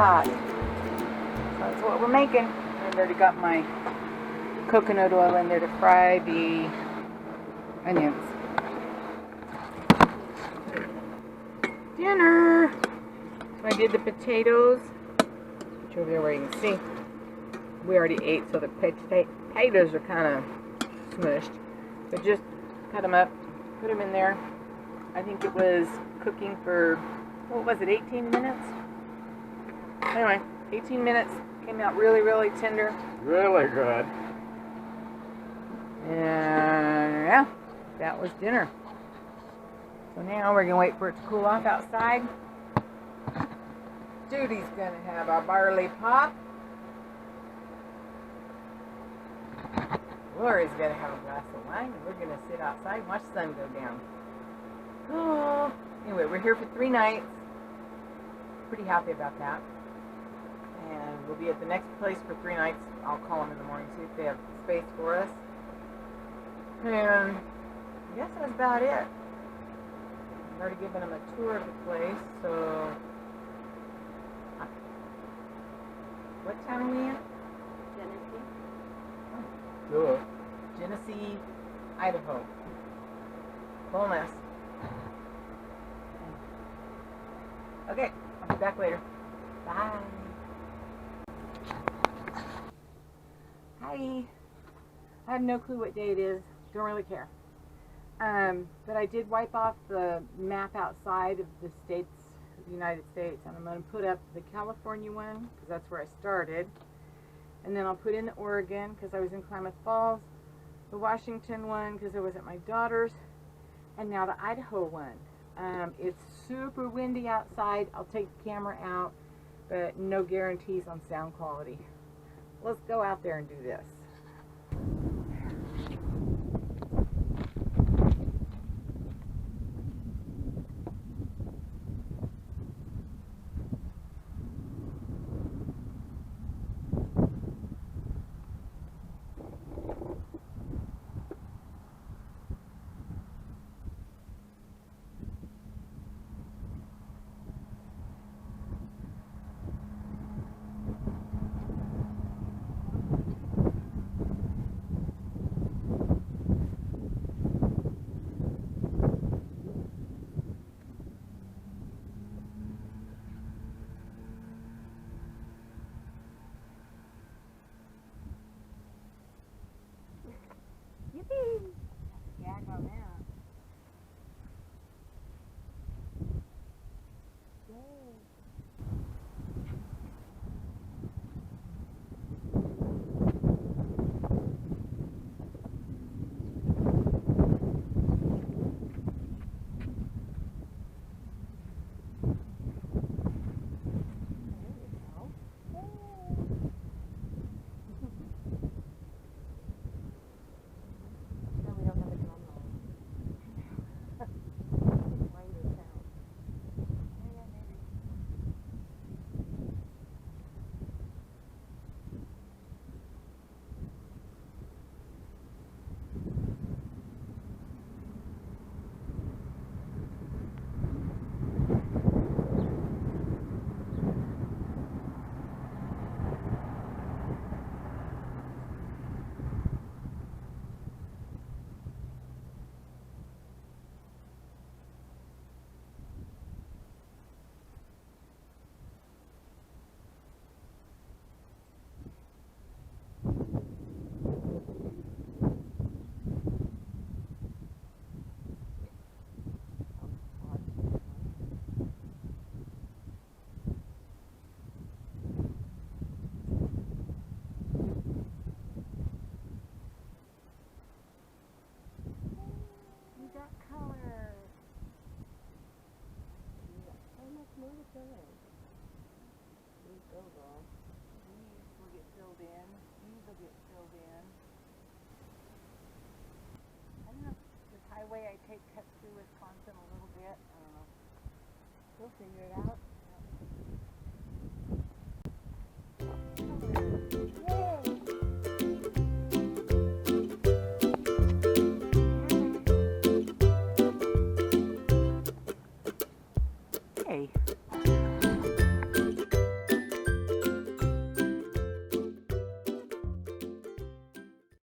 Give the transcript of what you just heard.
hot. So that's what we're making. I've already got my coconut oil in there to fry the onions. Dinner! So I did the potatoes, which over there where you can see. We already ate, so the potatoes are kind of smushed. But just cut them up, put them in there. I think it was cooking for, what was it, 18 minutes? Anyway, 18 minutes. Came out really, really tender. Really good. And yeah, that was dinner. So now we're going to wait for it to cool off outside. Judy's going to have our barley pop. Lori's going to have a glass of wine. And we're going to sit outside and watch the sun go down. Cool. Anyway, we're here for 3 nights. Pretty happy about that. And we'll be at the next place for 3 nights. I'll call them in the morning, see if they have space for us. And I guess that's about it. I've already given them a tour of the place, so... What town are we in? Genesee, Idaho. Bonus. Okay, I'll be back later. Bye. Hi. I have no clue what day it is. Don't really care. But I did wipe off the map outside of the states, the United States, and I'm going to put up the California one because that's where I started. And then I'll put in the Oregon because I was in Klamath Falls, the Washington one because I was at my daughter's, and now the Idaho one. It's super windy outside. I'll take the camera out, but no guarantees on sound quality. Let's go out there and do this. Yippee! Gag on that. Yay! Highway I take cuts through Wisconsin a little bit. I don't know. We'll figure it out.